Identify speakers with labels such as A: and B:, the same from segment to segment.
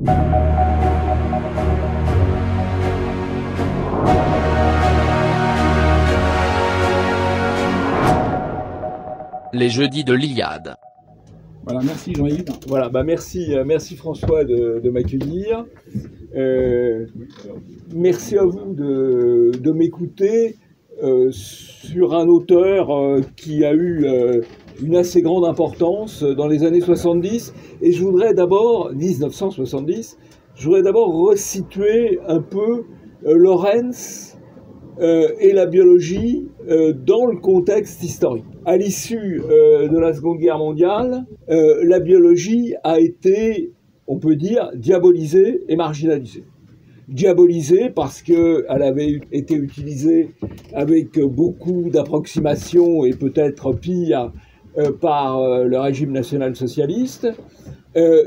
A: Les jeudis de l'Iliade.
B: Voilà, merci Jean-Yves.
C: Voilà, merci François de m'accueillir. Merci à vous de m'écouter sur un auteur qui a eu une assez grande importance dans les années 70. Et je voudrais d'abord, 1970, je voudrais d'abord resituer un peu Lorentz et la biologie dans le contexte historique. À l'issue de la Seconde Guerre mondiale, la biologie a été, on peut dire, diabolisée et marginalisée. Diabolisée parce qu'elle avait été utilisée avec beaucoup d'approximations et peut-être pire par le régime national-socialiste.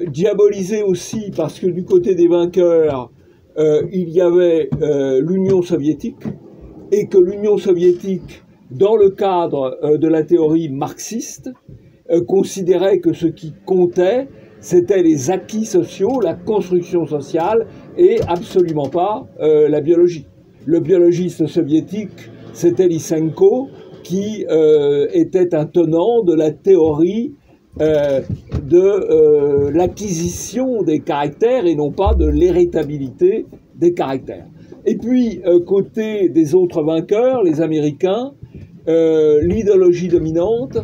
C: Diabolisée aussi parce que du côté des vainqueurs, il y avait l'Union soviétique, et que l'Union soviétique, dans le cadre de la théorie marxiste, considérait que ce qui comptait, c'était les acquis sociaux, la construction sociale, et absolument pas la biologie. Le biologiste soviétique, c'était Lysenko, qui était un tenant de la théorie de l'acquisition des caractères et non pas de l'héritabilité des caractères. Et puis, côté des autres vainqueurs, les Américains, l'idéologie dominante,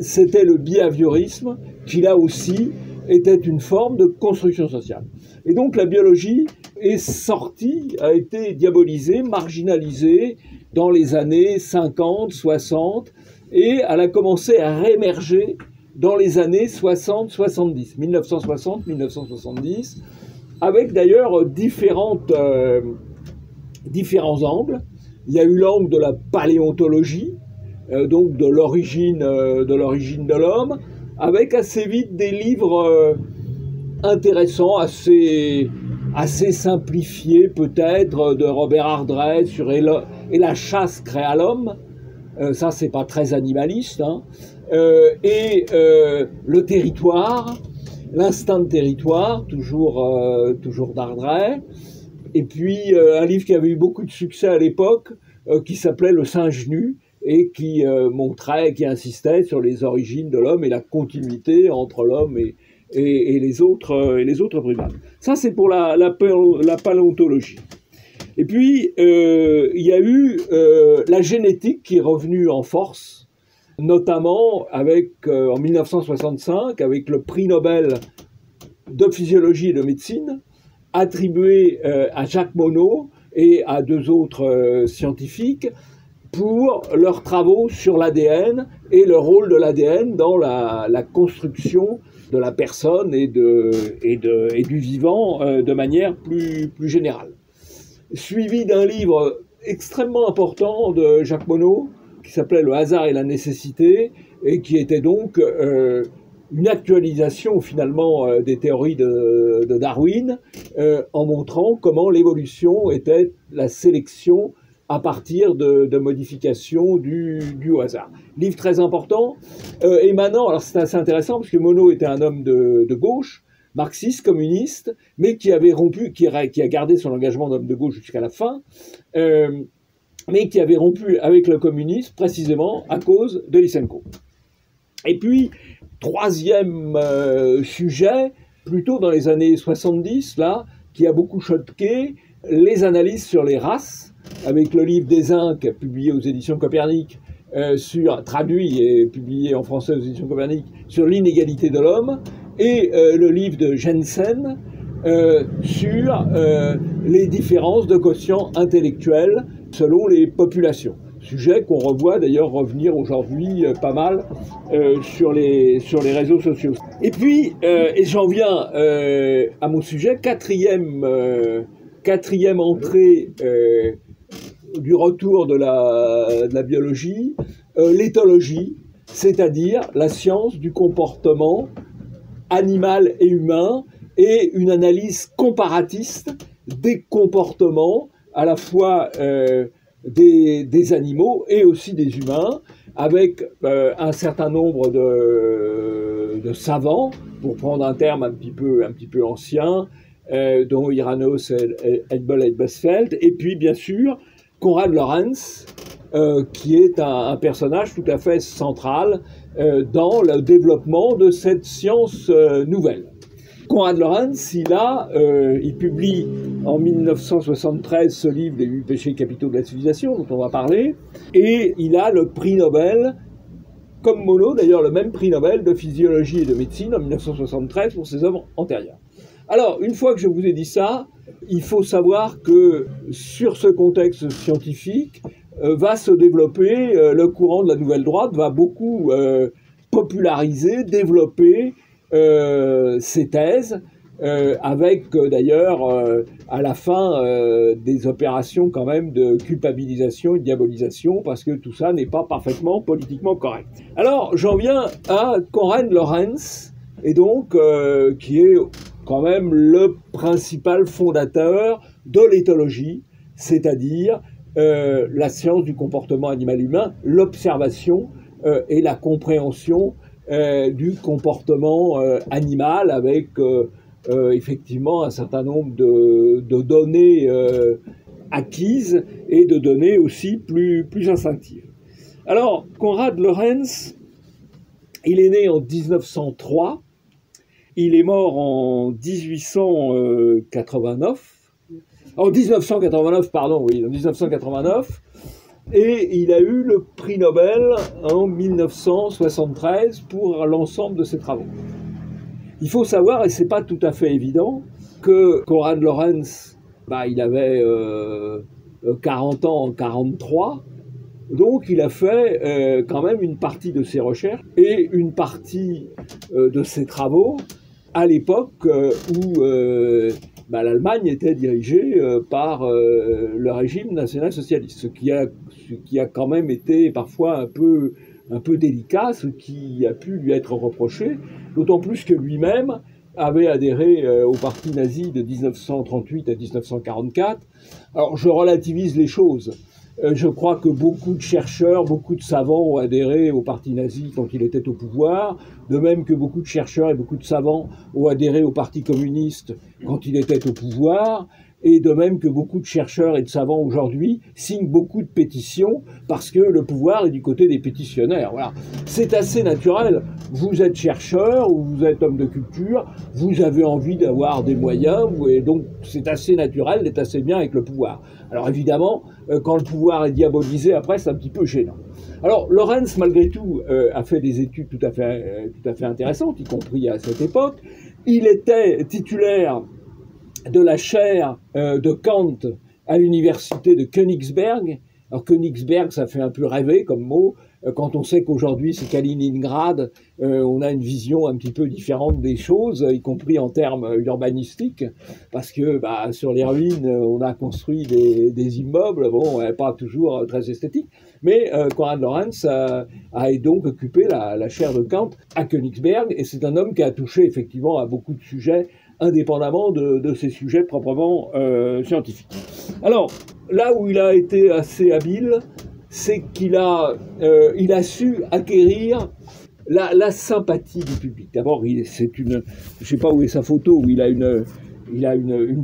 C: c'était le behaviorisme, qui là aussi était une forme de construction sociale. Et donc la biologie est sortie, a été diabolisée, marginalisée dans les années 50, 60, et elle a commencé à réémerger dans les années 60-70, 1960-1970, avec d'ailleurs différents angles. Il y a eu l'angle de la paléontologie, donc de l'origine de l'homme, avec assez vite des livres intéressants, assez simplifiés peut-être, de Robert Ardrey sur et la chasse créa l'homme. Ça, c'est pas très animaliste, hein. Le territoire, l'instinct de territoire, toujours d'Ardrey. Et puis un livre qui avait eu beaucoup de succès à l'époque, qui s'appelait Le singe nu, et qui qui insistait sur les origines de l'homme et la continuité entre l'homme et les autres primates. Ça, c'est pour la paléontologie. Et puis, il y a eu la génétique qui est revenue en force, notamment en 1965, avec le prix Nobel de physiologie et de médecine, attribué à Jacques Monod et à deux autres scientifiques pour leurs travaux sur l'ADN et le rôle de l'ADN dans la construction de la personne et du vivant de manière plus générale. Suivi d'un livre extrêmement important de Jacques Monod qui s'appelait Le hasard et la nécessité, et qui était donc une actualisation finalement des théories de Darwin, en montrant comment l'évolution était la sélection à partir de modifications du hasard. Livre très important, émanant, alors c'est assez intéressant parce que Monod était un homme de gauche, marxiste, communiste, mais qui avait rompu, qui a gardé son engagement d'homme de gauche jusqu'à la fin, mais qui avait rompu avec le communisme précisément à cause de Lysenko. Et puis, troisième sujet, plutôt dans les années 70, là, qui a beaucoup choqué, les analyses sur les races, avec le livre des Inques, publié aux éditions Copernic, traduit et publié en français aux éditions Copernic, sur l'inégalité de l'homme, et le livre de Jensen sur les différences de quotient intellectuel selon les populations. Sujet qu'on revoit d'ailleurs revenir aujourd'hui pas mal sur les réseaux sociaux. Et puis, et j'en viens à mon sujet, quatrième entrée du retour de la biologie, l'éthologie, c'est-à-dire la science du comportement animal et humain, et une analyse comparatiste des comportements à la fois des animaux et aussi des humains, avec un certain nombre de savants, pour prendre un terme un petit peu ancien, dont Iranos Edbel et Bessfeld, et puis bien sûr Konrad Lorenz, qui est un personnage tout à fait central dans le développement de cette science nouvelle. Konrad Lorenz, il publie en 1973 ce livre, Les 8 péchés capitaux de la civilisation, dont on va parler, et il a le prix Nobel, comme Monod d'ailleurs, le même prix Nobel de physiologie et de médecine en 1973 pour ses œuvres antérieures. Alors, une fois que je vous ai dit ça, il faut savoir que sur ce contexte scientifique va se développer le courant de la nouvelle droite, va beaucoup populariser, développer ces thèses, avec d'ailleurs à la fin des opérations quand même de culpabilisation et de diabolisation, parce que tout ça n'est pas parfaitement politiquement correct. Alors, j'en viens à Konrad Lorenz, et donc qui est quand même le principal fondateur de l'éthologie, c'est-à-dire la science du comportement animal-humain, l'observation et la compréhension du comportement animal avec effectivement un certain nombre de données acquises et de données aussi plus instinctives. Alors, Konrad Lorenz, il est né en 1903, il est mort en 1989, en 1989, et il a eu le prix Nobel en 1973 pour l'ensemble de ses travaux. Il faut savoir, et c'est pas tout à fait évident, que Konrad Lorenz, il avait 40 ans en 1943, donc il a fait quand même une partie de ses recherches et une partie de ses travaux à l'époque où l'Allemagne était dirigée par le régime national-socialiste, ce qui a quand même été parfois un peu délicat, ce qui a pu lui être reproché, d'autant plus que lui-même avait adhéré au parti nazi de 1938 à 1944. Alors je relativise les choses. Je crois que beaucoup de chercheurs, beaucoup de savants ont adhéré au parti nazi quand il était au pouvoir, de même que beaucoup de chercheurs et beaucoup de savants ont adhéré au parti communiste quand il était au pouvoir, et de même que beaucoup de chercheurs et de savants aujourd'hui signent beaucoup de pétitions parce que le pouvoir est du côté des pétitionnaires. Voilà. C'est assez naturel. Vous êtes chercheur ou vous êtes homme de culture, vous avez envie d'avoir des moyens, et donc c'est assez naturel d'être assez bien avec le pouvoir. Alors évidemment, quand le pouvoir est diabolisé, après, c'est un petit peu gênant. Alors Lorenz, malgré tout, a fait des études tout à fait intéressantes, y compris à cette époque. Il était titulaire de la chaire de Kant à l'université de Königsberg. Alors Königsberg, ça fait un peu rêver comme mot. Quand on sait qu'aujourd'hui c'est Kaliningrad, on a une vision un petit peu différente des choses, y compris en termes urbanistiques, parce que sur les ruines, on a construit des immeubles, bon, pas toujours très esthétiques, mais Konrad Lorenz a donc occupé la chaire de Kant à Königsberg, et c'est un homme qui a touché effectivement à beaucoup de sujets, indépendamment de ces sujets proprement scientifiques. Alors, là où il a été assez habile, c'est qu'il a su acquérir la sympathie du public. D'abord, je ne sais pas où est sa photo, où il a une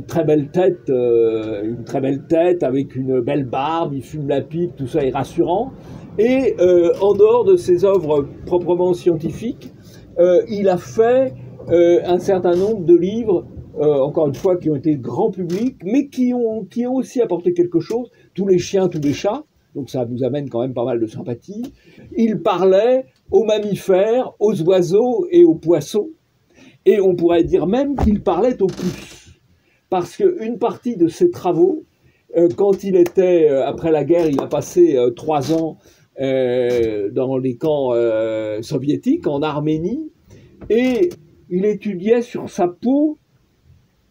C: très belle tête, avec une belle barbe, il fume la pipe, tout ça est rassurant. Et en dehors de ses œuvres proprement scientifiques, il a fait un certain nombre de livres, encore une fois, qui ont été grand public, mais qui ont aussi apporté quelque chose. Tous les chiens, tous les chats. Donc ça nous amène quand même pas mal de sympathie. Il parlait aux mammifères, aux oiseaux et aux poissons. Et on pourrait dire même qu'il parlait aux puces. Parce qu'une partie de ses travaux, quand il était, après la guerre, il a passé 3 ans dans les camps soviétiques, en Arménie, et il étudiait sur sa peau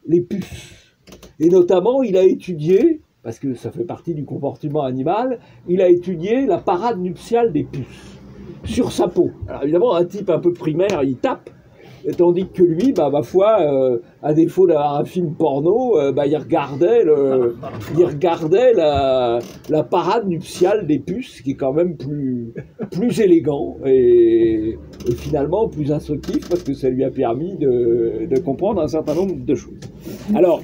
C: les puces. Et notamment, il a étudié, parce que ça fait partie du comportement animal, il a étudié la parade nuptiale des puces sur sa peau. Alors évidemment, un type un peu primaire, il tape, tandis que lui, ma foi, à défaut d'avoir un film porno, il regardait la parade nuptiale des puces, qui est quand même plus élégant et finalement plus instructif, parce que ça lui a permis de comprendre un certain nombre de choses. Alors,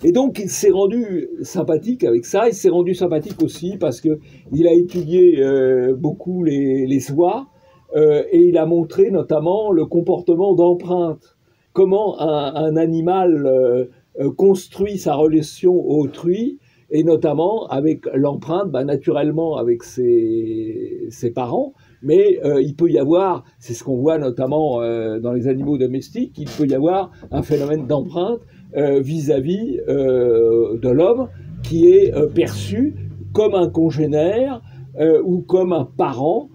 C: et donc il s'est rendu sympathique avec ça. Il s'est rendu sympathique aussi parce que il a étudié beaucoup les oies et il a montré notamment le comportement d'empreinte, comment un animal construit sa relation au autrui, et notamment avec l'empreinte, naturellement avec ses parents, mais il peut y avoir, c'est ce qu'on voit notamment dans les animaux domestiques, il peut y avoir un phénomène d'empreinte vis-à-vis de l'homme qui est perçu comme un congénère ou comme un parent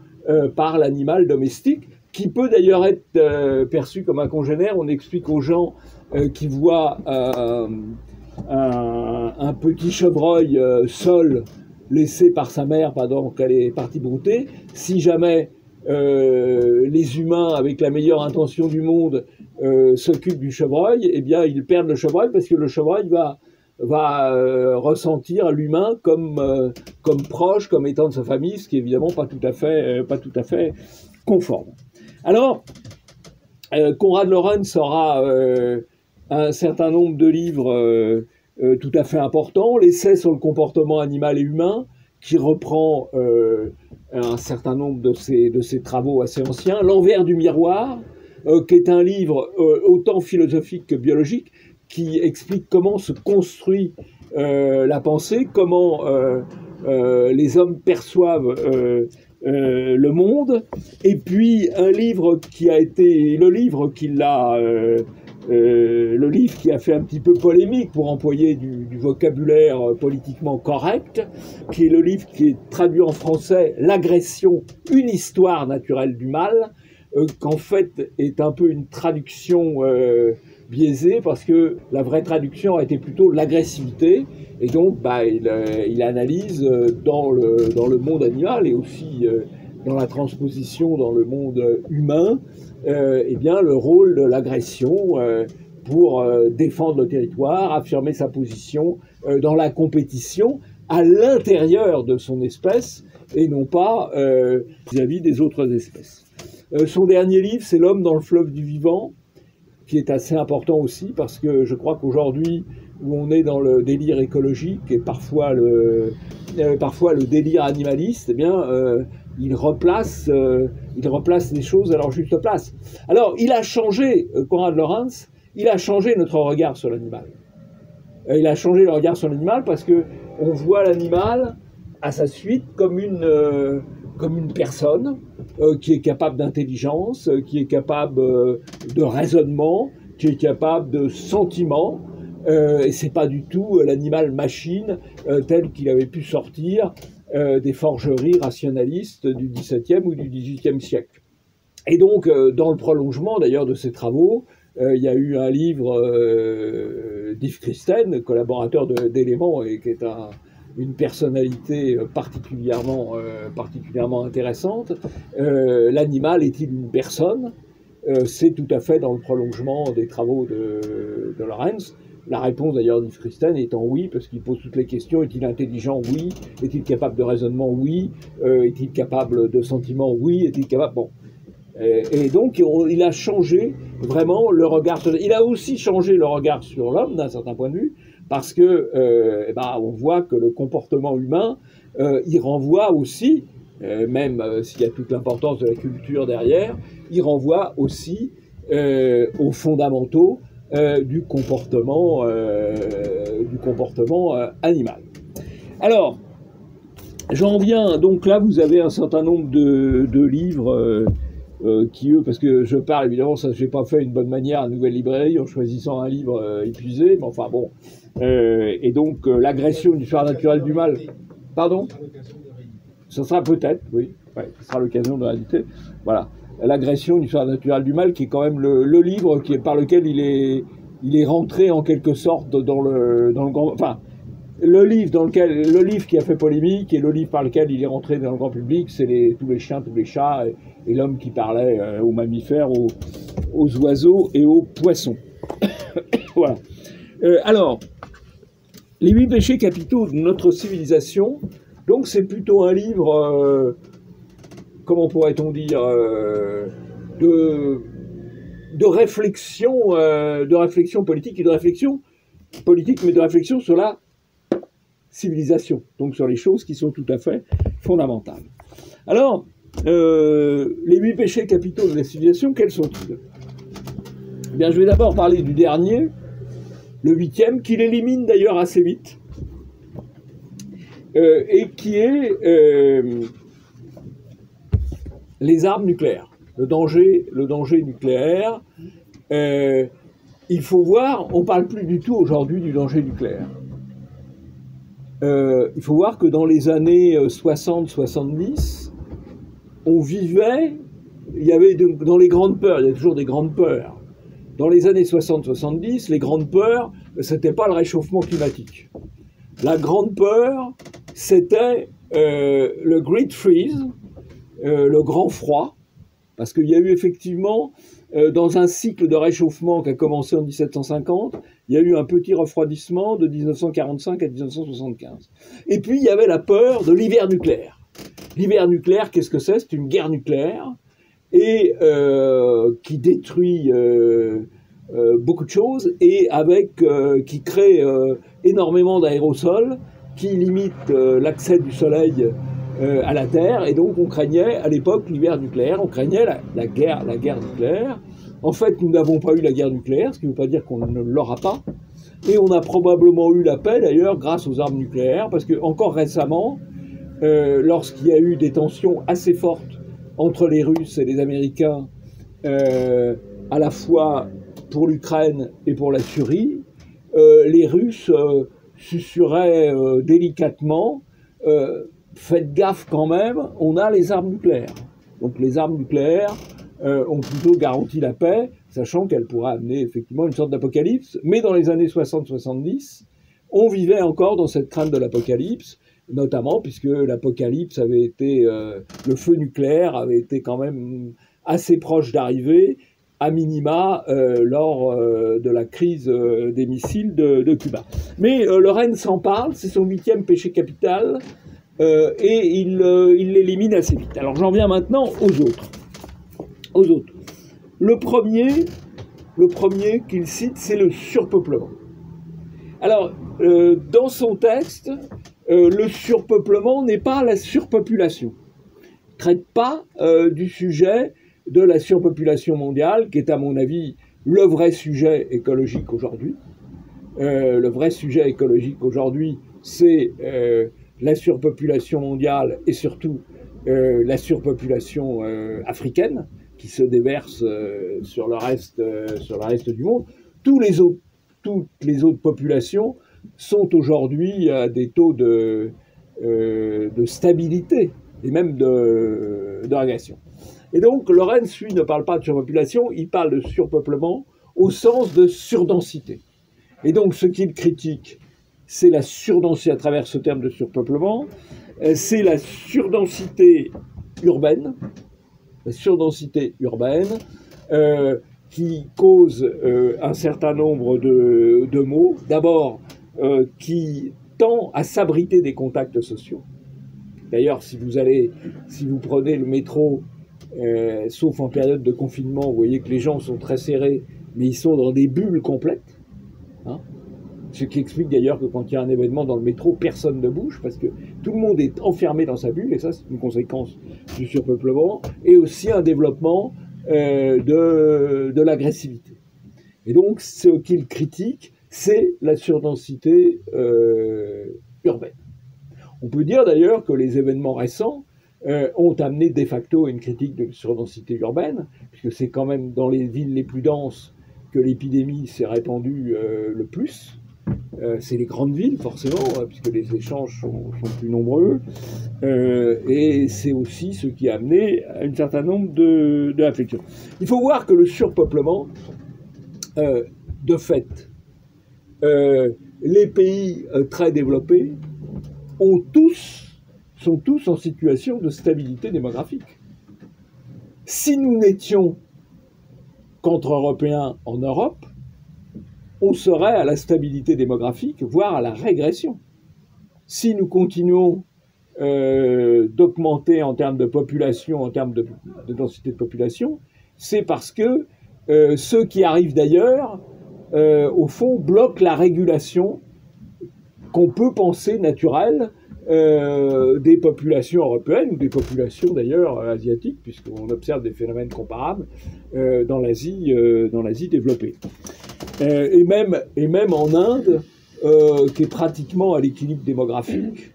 C: par l'animal domestique, qui peut d'ailleurs être perçu comme un congénère. On explique aux gens qui voient un petit chevreuil seul laissé par sa mère pendant qu'elle est partie brouter, si jamais les humains, avec la meilleure intention du monde, s'occupent du chevreuil, eh bien ils perdent le chevreuil, parce que le chevreuil va ressentir l'humain comme proche, comme étant de sa famille, ce qui est évidemment pas tout à fait conforme. Alors, Konrad Lorenz aura un certain nombre de livres tout à fait importants. L'essai sur le comportement animal et humain, qui reprend un certain nombre de ses travaux assez anciens. L'envers du miroir, qui est un livre autant philosophique que biologique, qui explique comment se construit la pensée, comment les hommes perçoivent le monde. Et puis un livre qui a été le livre qui a fait un petit peu polémique, pour employer du vocabulaire politiquement correct, qui est le livre qui est traduit en français, L'agression, une histoire naturelle du mal, qu'en fait est un peu une traduction biaisée, parce que la vraie traduction a été plutôt l'agressivité, et donc il analyse dans le monde animal et aussi dans la transposition dans le monde humain, eh bien, le rôle de l'agression pour défendre le territoire, affirmer sa position dans la compétition à l'intérieur de son espèce et non pas vis-à-vis des autres espèces. Son dernier livre, c'est L'homme dans le fleuve du vivant, qui est assez important aussi, parce que je crois qu'aujourd'hui, où on est dans le délire écologique et parfois le délire animaliste, eh bien, il replace les choses à leur juste place. Alors, il a changé, Konrad Lorenz, il a changé notre regard sur l'animal. Il a changé le regard sur l'animal parce que on voit l'animal à sa suite comme une personne qui est capable d'intelligence, qui est capable de raisonnement, qui est capable de sentiment. Et c'est pas du tout l'animal machine tel qu'il avait pu sortir des forgeries rationalistes du XVIIe ou du XVIIIe siècle. Et donc, dans le prolongement d'ailleurs de ces travaux, il y a eu un livre d'Yves Christen, collaborateur d'Éléments, et qui est une personnalité particulièrement intéressante. L'animal est-il une personne? C'est tout à fait dans le prolongement des travaux de Lorenz. La réponse d'ailleurs d'Yves Christen étant oui, parce qu'il pose toutes les questions. Est-il intelligent? Oui. Est-il capable de raisonnement? Oui. Est-il capable de sentiment? Oui. Est-il capable... Bon. Et donc, il a changé vraiment le regard sur... Il a aussi changé le regard sur l'homme, d'un certain point de vue, parce que on voit que le comportement humain, il renvoie aussi, même s'il y a toute l'importance de la culture derrière, il renvoie aussi aux fondamentaux du comportement animal. Alors, j'en viens, donc là vous avez un certain nombre de livres qui, eux, parce que je parle évidemment, ça je n'ai pas fait une bonne manière à Nouvelle Librairie en choisissant un livre épuisé, mais enfin bon. Et donc, l'agression, une histoire naturelle du mal. Pardon? Ce sera peut-être, oui, ouais, ce sera l'occasion de rééditer. Voilà. L'agression, une histoire naturelle du mal, qui est quand même le livre par lequel il est rentré en quelque sorte dans le grand... Enfin, le livre qui a fait polémique et le livre par lequel il est rentré dans le grand public, c'est tous les chiens, tous les chats et l'homme qui parlait aux mammifères, aux oiseaux et aux poissons. Voilà. Alors, les 8 péchés capitaux de notre civilisation, donc c'est plutôt un livre, comment pourrait-on dire, de réflexion politique et de réflexion politique, mais de réflexion sur la civilisation, donc sur les choses qui sont tout à fait fondamentales. Alors, les 8 péchés capitaux de la civilisation, quels sont-ils? Eh bien, je vais d'abord parler du dernier, le 8e, qu'il élimine d'ailleurs assez vite, et qui est les armes nucléaires, le danger nucléaire. Il faut voir, on ne parle plus du tout aujourd'hui du danger nucléaire. Il faut voir que dans les années 60-70, on vivait, il y avait dans les grandes peurs, il y a toujours des grandes peurs. Dans les années 60-70, les grandes peurs, ce n'était pas le réchauffement climatique. La grande peur, c'était le Great Freeze, le grand froid, parce qu'il y a eu effectivement, dans un cycle de réchauffement qui a commencé en 1750, il y a eu un petit refroidissement de 1945 à 1975. Et puis, il y avait la peur de l'hiver nucléaire. L'hiver nucléaire, qu'est-ce que c'est? C'est une guerre nucléaire et qui détruit beaucoup de choses et qui crée énormément d'aérosols, qui limite l'accès du soleil à la Terre, et donc on craignait à l'époque l'hiver nucléaire, on craignait la guerre nucléaire. En fait, nous n'avons pas eu la guerre nucléaire, ce qui ne veut pas dire qu'on ne l'aura pas, et on a probablement eu la paix d'ailleurs grâce aux armes nucléaires, parce que encore récemment, lorsqu'il y a eu des tensions assez fortes entre les Russes et les Américains, à la fois pour l'Ukraine et pour la Syrie, les Russes susurraient délicatement faites gaffe quand même, on a les armes nucléaires. Donc les armes nucléaires ont plutôt garanti la paix, sachant qu'elles pourraient amener effectivement une sorte d'apocalypse. Mais dans les années 60-70, on vivait encore dans cette crainte de l'apocalypse, notamment puisque l'apocalypse avait été, le feu nucléaire avait été quand même assez proche d'arriver, à minima lors de la crise des missiles de Cuba. Mais Lorraine s'en parle, c'est son 8e péché capital, et il l'élimine assez vite. Alors j'en viens maintenant aux autres. Le premier qu'il cite, c'est le surpeuplement. Alors, dans son texte, le surpeuplement n'est pas la surpopulation. Il ne traite pas du sujet de la surpopulation mondiale, qui est à mon avis le vrai sujet écologique aujourd'hui. Le vrai sujet écologique aujourd'hui, c'est la surpopulation mondiale et surtout la surpopulation africaine qui se déverse sur le reste du monde. Toutes les autres populations sont aujourd'hui à des taux de stabilité et même de régression. Et donc, Lorenz, lui, ne parle pas de surpopulation, il parle de surpeuplement au sens de surdensité. Et donc, ce qu'il critique, c'est la surdensité, à travers ce terme de surpeuplement, c'est la surdensité urbaine, qui cause un certain nombre de maux. D'abord, qui tend à s'abriter des contacts sociaux. D'ailleurs, si vous prenez le métro, sauf en période de confinement, vous voyez que les gens sont très serrés, mais ils sont dans des bulles complètes. Hein, ce qui explique d'ailleurs que quand il y a un événement dans le métro, personne ne bouge, parce que tout le monde est enfermé dans sa bulle, et ça c'est une conséquence du surpeuplement, et aussi un développement de l'agressivité. Et donc ce qu'il critique, c'est la surdensité urbaine. On peut dire d'ailleurs que les événements récents ont amené de facto une critique de la surdensité urbaine, puisque c'est quand même dans les villes les plus denses que l'épidémie s'est répandue le plus. C'est les grandes villes, forcément, puisque les échanges sont plus nombreux. Et c'est aussi ce qui a amené à un certain nombre de réflexions. Il faut voir que le surpeuplement, de fait, les pays très développés sont tous en situation de stabilité démographique. Si nous n'étions qu'entre Européens en Europe, on serait à la stabilité démographique, voire à la régression. Si nous continuons d'augmenter en termes de population, en termes de densité de population, c'est parce que ceux qui arrivent d'ailleurs, au fond, bloquent la régulation qu'on peut penser naturelle des populations européennes ou des populations d'ailleurs asiatiques, puisqu'on observe des phénomènes comparables dans l'Asie développée. Et même en Inde, qui est pratiquement à l'équilibre démographique,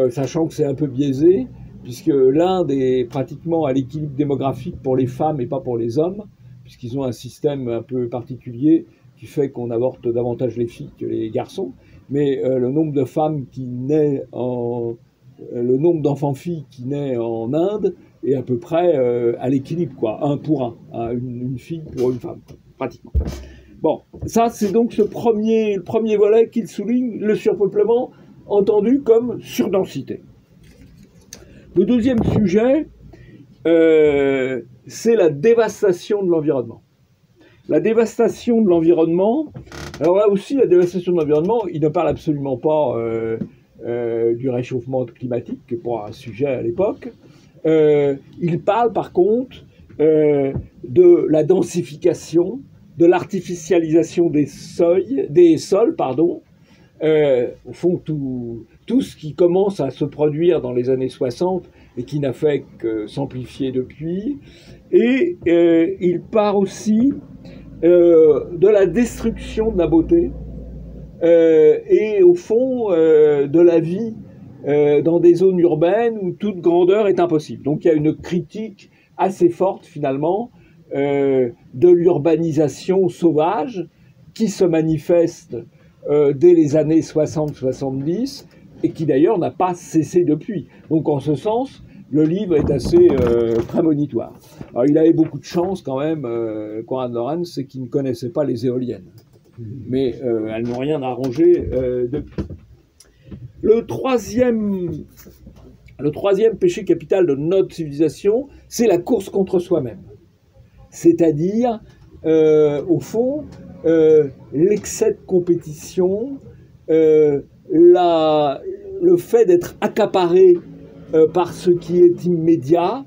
C: sachant que c'est un peu biaisé, puisque l'Inde est pratiquement à l'équilibre démographique pour les femmes et pas pour les hommes, puisqu'ils ont un système un peu particulier qui fait qu'on avorte davantage les filles que les garçons. Mais le nombre de femmes le nombre d'enfants-filles qui naît en Inde est à peu près à l'équilibre, quoi, 1 pour 1, une fille pour une femme, pratiquement. Bon, ça c'est donc le premier volet qu'il souligne, le surpeuplement entendu comme surdensité. Le deuxième sujet, c'est la dévastation de l'environnement. La dévastation de l'environnement, alors là aussi, la dévastation de l'environnement, il ne parle absolument pas du réchauffement climatique, qui est pas un sujet à l'époque. Il parle par contre de la densification, de l'artificialisation des sols, au fond, tout ce qui commence à se produire dans les années 60 et qui n'a fait que s'amplifier depuis. Et il part aussi de la destruction de la beauté et au fond de la vie dans des zones urbaines où toute grandeur est impossible. Donc il y a une critique assez forte finalement de l'urbanisation sauvage qui se manifeste dès les années 60-70 et qui d'ailleurs n'a pas cessé depuis. Donc en ce sens, le livre est assez prémonitoire. Alors il avait beaucoup de chance quand même, Konrad Lorenz, c'est qu'il ne connaissait pas les éoliennes. Mais elles n'ont rien arrangé depuis. Le troisième péché capital de notre civilisation, c'est la course contre soi-même. C'est-à-dire, au fond, l'excès de compétition, le fait d'être accaparé par ce qui est immédiat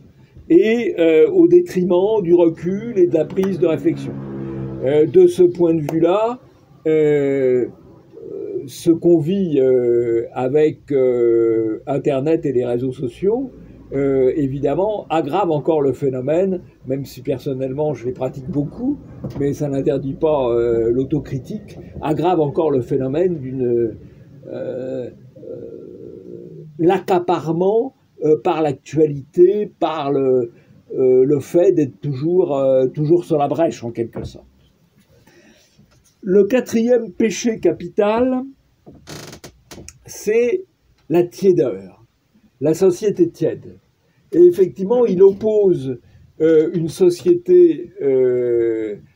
C: et au détriment du recul et de la prise de réflexion. De ce point de vue-là, ce qu'on vit avec Internet et les réseaux sociaux, évidemment, aggrave encore le phénomène, même si personnellement je les pratique beaucoup, mais ça n'interdit pas l'autocritique, aggrave encore le phénomène d'une l'accaparement par l'actualité, par le fait d'être toujours sur la brèche en quelque sorte. Le quatrième péché capital, c'est la tiédeur, la société tiède. Et effectivement, il oppose une société,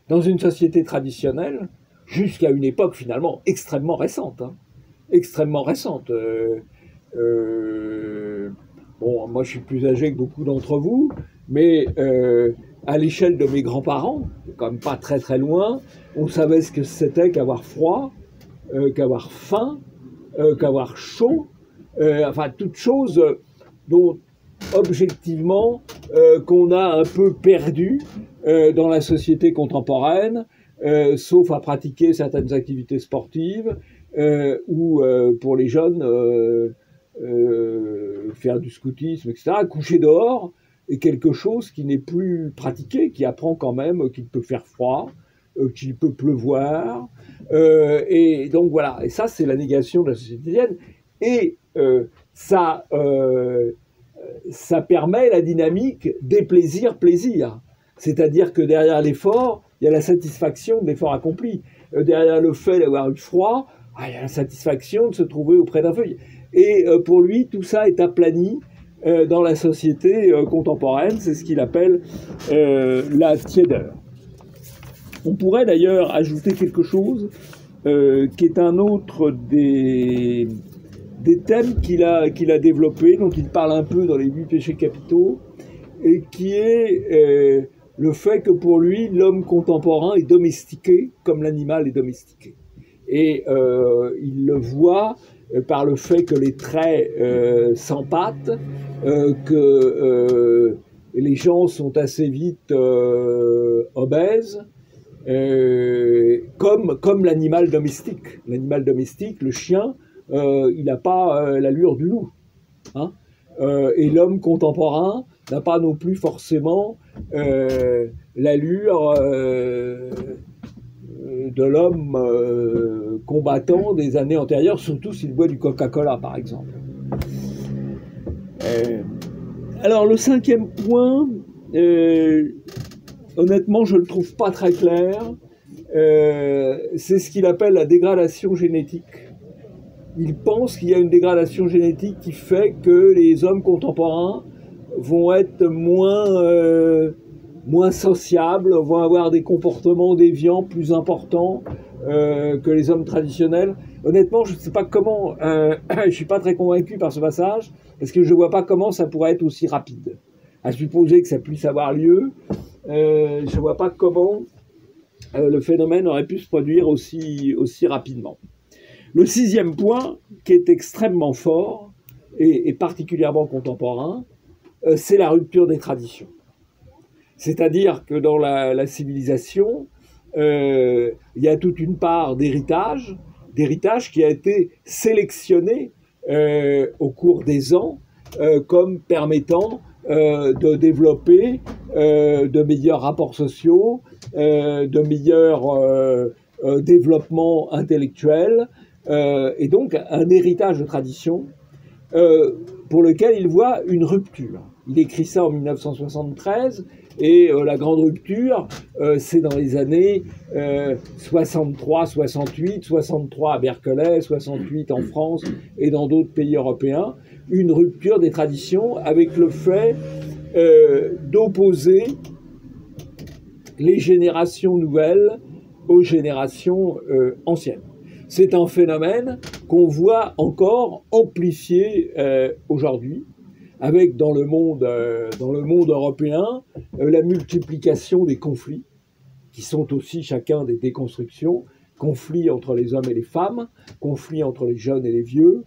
C: dans une société traditionnelle, jusqu'à une époque finalement extrêmement récente. Bon, moi je suis plus âgé que beaucoup d'entre vous, mais à l'échelle de mes grands-parents, quand même pas très très loin, on savait ce que c'était qu'avoir froid, qu'avoir faim, qu'avoir chaud, enfin toutes choses dont objectivement qu'on a un peu perdu dans la société contemporaine, sauf à pratiquer certaines activités sportives ou pour les jeunes faire du scoutisme, etc. Coucher dehors est quelque chose qui n'est plus pratiqué, qui apprend quand même qu'il peut faire froid, qu'il peut pleuvoir, et donc voilà. Et ça, c'est la négation de la société tiède. Et ça permet la dynamique des plaisirs-plaisirs. C'est-à-dire que derrière l'effort, il y a la satisfaction de l'effort accompli. Derrière le fait d'avoir eu froid, il y a la satisfaction de se trouver auprès d'un feu. Et pour lui, tout ça est aplani dans la société contemporaine. C'est ce qu'il appelle la tiédeur. On pourrait d'ailleurs ajouter quelque chose qui est un autre des thèmes qu'il a développé, dont il parle un peu dans les 8 péchés capitaux, et qui est le fait que pour lui, l'homme contemporain est domestiqué comme l'animal est domestiqué. Et il le voit par le fait que les traits s'empâtent, que les gens sont assez vite obèses, comme l'animal domestique. L'animal domestique, le chien, il n'a pas l'allure du loup. Hein, et l'homme contemporain n'a pas non plus forcément l'allure de l'homme combattant des années antérieures, surtout s'il boit du Coca-Cola, par exemple. Alors, le 5e point, honnêtement, je ne le trouve pas très clair. C'est ce qu'il appelle la dégradation génétique. Il pense qu'il y a une dégradation génétique qui fait que les hommes contemporains vont être moins sociables, vont avoir des comportements déviants plus importants que les hommes traditionnels. Honnêtement, je ne sais pas comment, je ne suis pas très convaincu par ce passage, parce que je ne vois pas comment ça pourrait être aussi rapide. À supposer que ça puisse avoir lieu, je ne vois pas comment le phénomène aurait pu se produire aussi rapidement. Le 6e point, qui est extrêmement fort et particulièrement contemporain, c'est la rupture des traditions. C'est-à-dire que dans la civilisation, il y a toute une part d'héritage qui a été sélectionné au cours des ans comme permettant de développer de meilleurs rapports sociaux, de meilleurs développements intellectuels, et donc un héritage de tradition pour lequel il voit une rupture. Il écrit ça en 1973, et la grande rupture, c'est dans les années 63, 68, 63 à Berkeley, 68 en France et dans d'autres pays européens, une rupture des traditions avec le fait d'opposer les générations nouvelles aux générations anciennes. C'est un phénomène qu'on voit encore amplifié aujourd'hui, avec dans le monde européen la multiplication des conflits, qui sont aussi chacun des déconstructions, conflits entre les hommes et les femmes, conflits entre les jeunes et les vieux,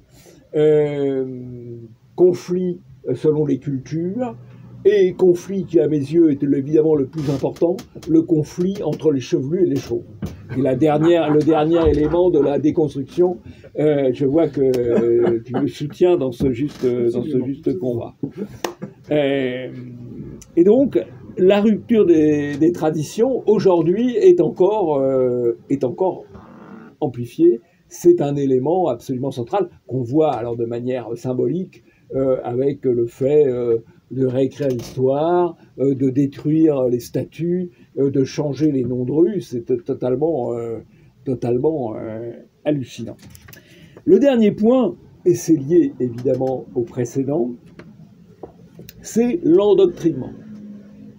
C: conflits selon les cultures, et conflit qui, à mes yeux, est évidemment le plus important, le conflit entre les chevelus et les chauves. Et le dernier élément de la déconstruction, je vois que tu me soutiens dans ce juste combat. Et donc, la rupture des traditions, aujourd'hui, est encore amplifiée. C'est un élément absolument central qu'on voit alors de manière symbolique avec le fait de réécrire l'histoire, de détruire les statues, de changer les noms de rues. C'est totalement hallucinant. Le dernier point, et c'est lié évidemment au précédent, c'est l'endoctrinement.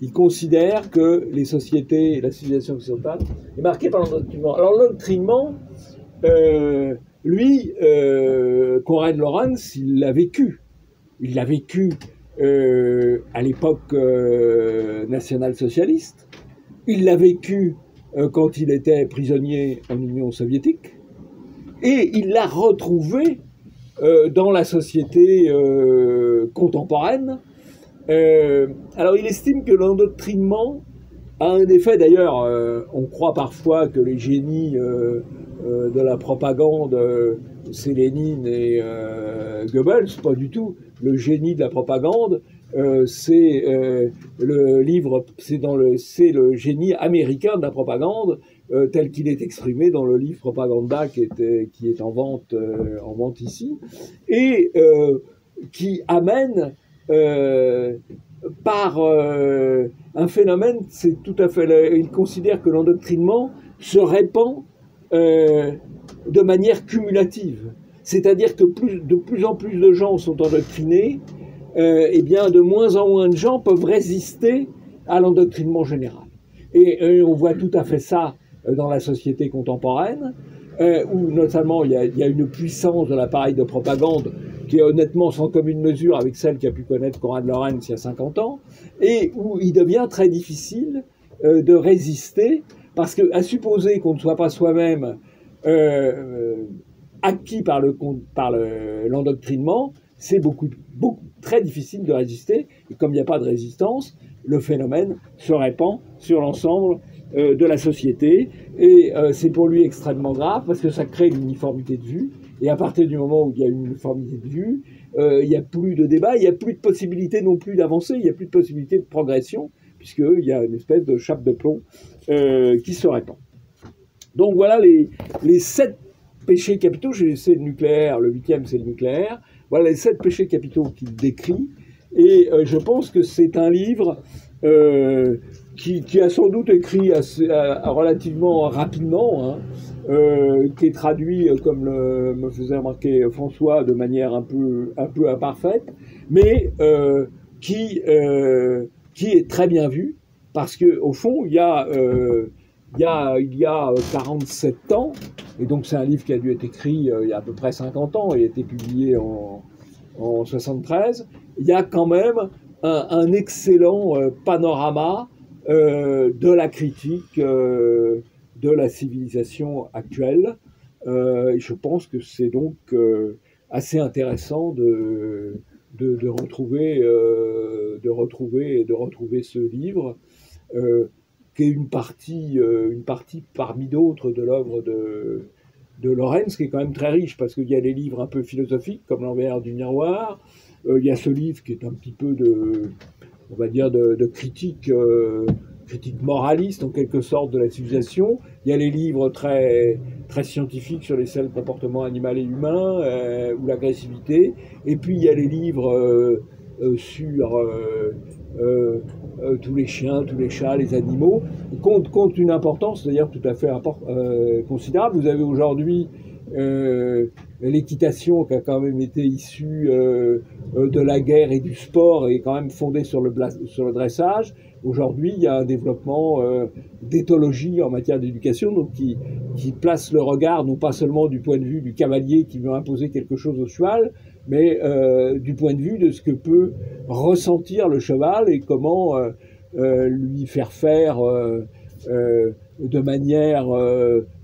C: Il considère que les sociétés et la civilisation occidentale est marquée par l'endoctrinement. Alors l'endoctrinement, lui, Konrad Lorenz, il l'a vécu. Il l'a vécu à l'époque national-socialiste. Il l'a vécu quand il était prisonnier en Union soviétique. Et il l'a retrouvé dans la société contemporaine. Alors il estime que l'endoctrinement a un effet, d'ailleurs, on croit parfois que les génies de la propagande, c'est Lénine et Goebbels, pas du tout. Le génie de la propagande, c'est le livre, c'est le génie américain de la propagande, tel qu'il est exprimé dans le livre Propaganda qui est en vente ici, et qui amène par un phénomène, c'est tout à fait. Il considère que l'endoctrinement se répand de manière cumulative. C'est-à-dire que de plus en plus de gens sont endoctrinés, et bien de moins en moins de gens peuvent résister à l'endoctrinement général. Et on voit tout à fait ça dans la société contemporaine. où notamment il y a une puissance de l'appareil de propagande qui est honnêtement sans commune mesure avec celle qu'a pu connaître Konrad Lorenz il y a 50 ans, et où il devient très difficile de résister, parce qu'à supposer qu'on ne soit pas soi-même acquis par l'endoctrinement, c'est très difficile de résister, et comme il n'y a pas de résistance, le phénomène se répand sur l'ensemble de la société, et c'est pour lui extrêmement grave, parce que ça crée l'uniformité de vue, et à partir du moment où il y a une uniformité de vue, il n'y a plus de débat, il n'y a plus de possibilité non plus d'avancer, il n'y a plus de possibilité de progression, puisqu'il y a une espèce de chape de plomb qui se répand. Donc voilà les 7 péchés capitaux. J'ai laissé le nucléaire, le 8e c'est le nucléaire. Voilà les 7 péchés capitaux qu'il décrit, et je pense que c'est un livre qui a sans doute écrit relativement rapidement, hein, qui est traduit, comme me faisait remarquer François, de manière un peu imparfaite, mais qui est très bien vu, parce que au fond il y a 47 ans, et donc c'est un livre qui a dû être écrit il y a à peu près 50 ans et a été publié en 73, il y a quand même un excellent panorama de la critique de la civilisation actuelle. Et je pense que c'est donc assez intéressant de retrouver ce livre, qui est une partie parmi d'autres de l'œuvre de Lorenz, qui est quand même très riche, parce qu'il y a des livres un peu philosophiques, comme L'envers du miroir, il y a ce livre qui est un petit peu de critique moraliste, en quelque sorte, de la civilisation. Il y a les livres très, très scientifiques sur les seuls comportements animal et humain, ou l'agressivité. Et puis, il y a les livres sur tous les chiens, tous les chats, les animaux, compte une importance, d'ailleurs, tout à fait considérable. Vous avez aujourd'hui l'équitation, qui a quand même été issue de la guerre et du sport, et quand même fondée sur le dressage. Aujourd'hui, il y a un développement d'éthologie en matière d'éducation, donc qui place le regard non pas seulement du point de vue du cavalier qui veut imposer quelque chose au cheval, mais du point de vue de ce que peut ressentir le cheval, et comment lui faire faire de manière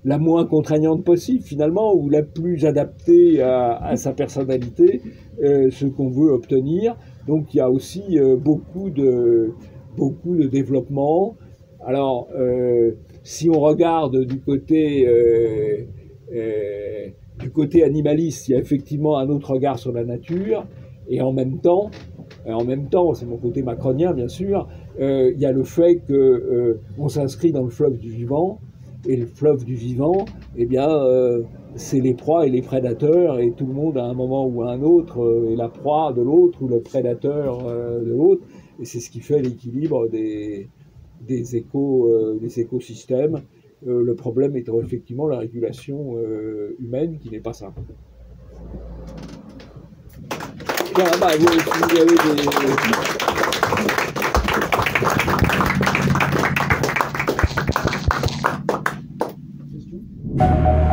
C: la moins contraignante possible, finalement, ou la plus adaptée à sa personnalité, ce qu'on veut obtenir. Donc il y a aussi beaucoup de développement. Alors, si on regarde du côté animaliste, il y a effectivement un autre regard sur la nature, et en même temps, c'est mon côté macronien bien sûr, il y a le fait qu'on s'inscrit dans le fleuve du vivant, et le fleuve du vivant, eh bien, c'est les proies et les prédateurs, et tout le monde à un moment ou à un autre est la proie de l'autre ou le prédateur de l'autre, et c'est ce qui fait l'équilibre des écosystèmes. Le problème étant effectivement la régulation humaine, qui n'est pas simple. Voilà, vous avez des...
B: Question ?